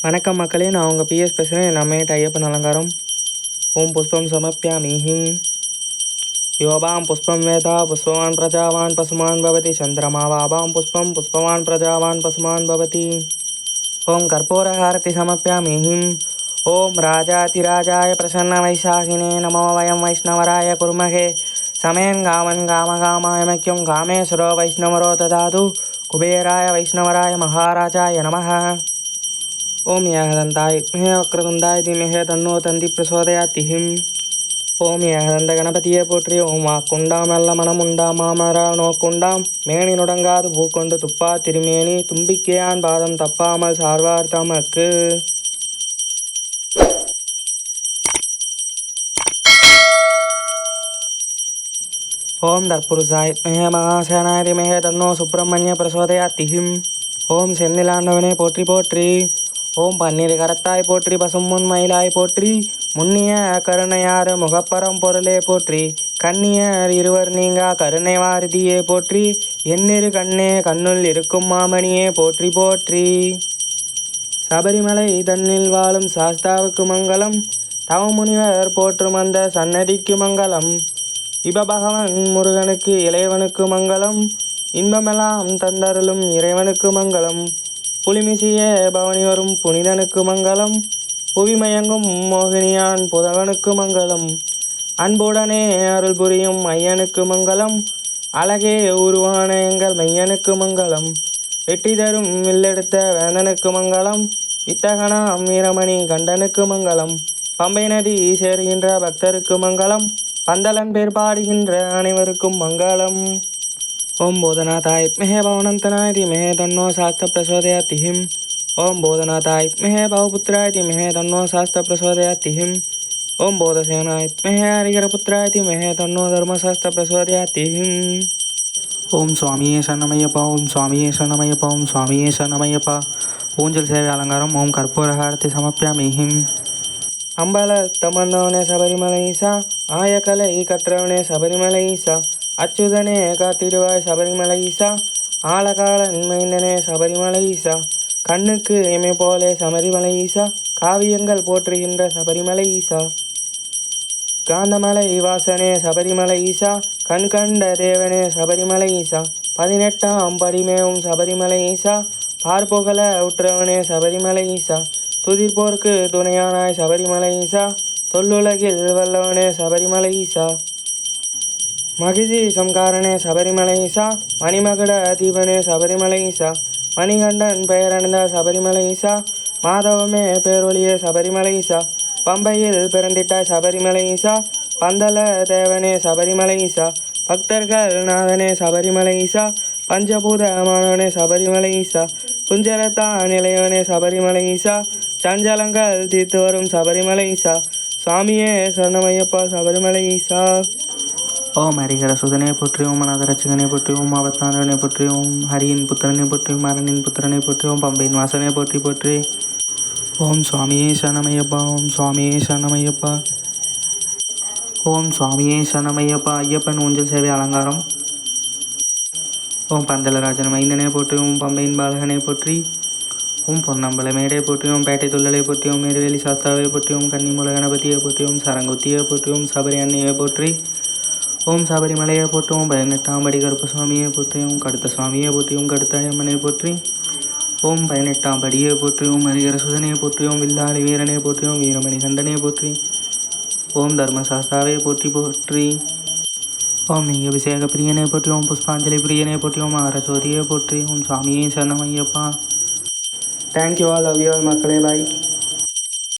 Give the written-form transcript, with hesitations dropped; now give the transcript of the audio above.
வணக்கம் மக்களே, நான் உங்கள் பிஎஸ் பேசுகிறேன். நம்மேட் ஐயப்பன் அலங்காரம். ஓம் புஷ்பம் சமர்ப்பியாமி. யோபாம் புஷ்பம் வேதா புஷ்பவான் பிரஜாவான் பசுமான் பவதி சந்திரமாவாபாம் புஷ்பம் புஷ்பவான் பிரஜாவான் பசுமான் பவதி. ஓம் கற்பூரஹாரதி சமர்ப்பியாமி. ஓம் ராஜாதிராஜாய பிரசன்ன வைசாகினே நமோ வயம் வைஷ்ணவராய குருமகே சமயன் காமன் காமகாமாயமக்கியம் காமேஸ்வரோ வைஷ்ணவரோ ததாது குபேராய வைஷ்ணவராய மகாராஜாய நமः. ஓம் ஏகதந்தாய் மிக வக்ரதுண்டாய் தீமஹே தன்னோ தந்தி பிரசோதயாத்தி. ஓம் ஏகதந்த கணபதியே போற்றி. ஓம் ஆக்குண்டாம் நல்ல மனமுண்டா மாமரா நோக்குண்டாம் மேனி நுடங்காது பூக்கொண்டு துப்பா திருமேனி தும்பிக்கையான் பாதம் தப்பாமல் சார்வார் தமக்கு. ஓம் தற்புருஷாய் மிக மகாசேனாய தீமஹே தன்னோ சுப்பிரமணிய பிரசோதயாத்தி. ஓம் செந்திலாண்டவனே போற்றி போற்றி. ஓம் பன்னீர் கரத்தாய் போற்றி பசுமுன் மயிலாய் போற்றி முன்னிய கருணையாறு முகப்பரம் பொருளே போற்றி கண்ணியர் இருவர் நீங்கா கருணை வாரதியே போற்றி எண்ணிரு கண்ணே கண்ணுள் இருக்கும் மாமணியே போற்றி போற்றி. சபரிமலை தன்னில் வாழும் சாஸ்தாவுக்கு மங்களம், தவமுனிவர் போற்றும் அந்த சன்னதிக்கு மங்களம், இபபகவன் முருகனுக்கு இளையவனுக்கு மங்களம், இன்பமெல்லாம் தந்தருளும் இறைவனுக்கு மங்களம், புலிமிசியே பவனி வரும் புனிதனுக்கு மங்களம், புவிமயங்கும் மோகினியான் புதவனுக்கு மங்களம், அன்புடனே அருள் புரியும் ஐயனுக்கு மங்களம், அழகே உருவான எங்கள் மையனுக்கு மங்களம், வெற்றி தரும் வில்லெடுத்த வேந்தனுக்கு மங்களம், வித்தகனாம் வீரமணி கண்டனுக்கு மங்களம், பம்பை நதி சேர்கின்ற பக்தருக்கு மங்களம், பந்தலன் பேர் பாடுகின்ற அனைவருக்கும் மங்களம். ஓம் போதநாதாய் வித்மஹே பவனந்தனாய தீமஹி தன்னோ சாஸ்த பிரசோதயாத்தி. ஓம் போதநாதாய் வித்மஹே பவபுத்ராய தீமஹி தன்னோ சாஸ்த பிரசோதயாத்தி. ஓம் போதசேனாய வித்மஹே ஹரிஹரபுத்ராய தீமஹி தன்னோ தர்மசாஸ்த பிரசோதயாத்தி. ஓம் சுவாமியே சரணமய்யப்பா. ஓம் சுவாமியே சரணமய்யப்பா. ஓம் சுவாமியே சரணமய்யப்பா. ஊஞ்சல் சேவை அலங்காரம். ஓம் கற்பூரஹாரதி சமர்ப்பியாமி. அம்பல தமர்ந்தவனே சபரிமலை ஈசா, ஆயக்கலை கற்றவனே சபரிமலை ஈசா, அச்சுதனே காத்திடுவாய் சபரிமலை ஈசா, ஆழகாலன் மைந்தனே சபரிமலை ஈசா, கண்ணுக்கு இமை போலே சபரிமலை ஈசா, காவியங்கள் போற்றுகின்ற சபரிமலை ஈசா, காந்தமலை வாசனே சபரிமலை ஈசா, கண் கண்ட தேவனே சபரிமலை ஈசா, 18ஆம் படிமேவும் சபரிமலை ஈசா, பார்ப்புகழ உற்றவனே சபரிமலை ஈசா, துதிர்போர்க்கு துணையானாய் சபரிமலை ஈசா, தொல்லுலகில் வல்லவனே சபரிமலை ஈசா, மகிழ்ச்சி சம்காரனே சபரிமலை ஈசா, மணிமகுட தீபனே சபரிமலை ஈசா, மணிகண்டன் பெயரணிந்த சபரிமலை ஈசா, மாதவமே பேரொழியே சபரிமலை ஈசா, பம்பையில் பிறந்திட்டாய் சபரிமலை ஈசா, பந்தல தேவனே சபரிமலை ஈசா, பக்தர்கள் நாதனே சபரிமலை ஈசா, பஞ்சபூதமானவனே சபரிமலை ஈசா, குஞ்சரத்தான் நிலையவனே சபரிமலை ஈசா, சஞ்சலங்கள் தீர்த்து வரும் சபரிமலை ஈசா, சுவாமியே சரணமையப்பா சபரிமலை ஈசா. ஓம் ஹரிஹர சுதனை போற்றி. ஓம் அநாதரட்சகனை போற்றி. ஓம் ஆபத்தானவனை போற்றி. ஓம் ஹரியின் புத்திரனை போற்றி. ஓம் அரணின் புத்திரனை போற்றி. ஓம் பம்பையின் வாசனை போற்றி போற்றி. ஓம் சுவாமியே சரணமையப்பா. ஓம் சுவாமியே சரணமையப்பா. ஓம் சுவாமியே சரணமையப்பா. ஐயப்பன் ஊஞ்சல் சேவை அலங்காரம். ஓம் பந்தலராஜன் மைந்தனை போற்றி. ஓம் பம்பையின் பாலகனை போற்றி. ஓம் பொன்னம்பல மேடை போற்றி. ஓம் பேட்டை துள்ளலை போற்றி. ஓம் மேருவேலி சாஸ்தாவை போற்றி. ஓம் கன்னிமூல கணபதியை போற்றி. ஓம் சரங்குத்தியை போற்றி. ஓம் சபரி அன்னையை போற்றி. ஓம் சபரிமலையை போற்றி. ஓம் 18ஆம் படி கருப்பு சுவாமியை போற்றி. ஓம் கடுத்த சுவாமியை போற்றி. ஓம் கடுத்த அம்மனை போற்றி. ஓம் 18ஆம் படியை போற்றி. ஓம் ஹரிஹர சுதனையை போற்றி. ஓம் வில்லாளி வீரனை போற்றி. ஓம் வீரமணி கண்டனை போற்றி. ஓம் தர்மசாஸ்தாவை போற்றி போற்றி. ஓம் நெய் அபிஷேக பிரியனை போற்றி. ஓம் புஷ்பாஞ்சலி பிரியனை போற்றி. ஓம் மகரஜோதியை போற்றி. ஓம் சுவாமியே சரணமையப்பா. Thank you all, love you all மக்களே, பாய்.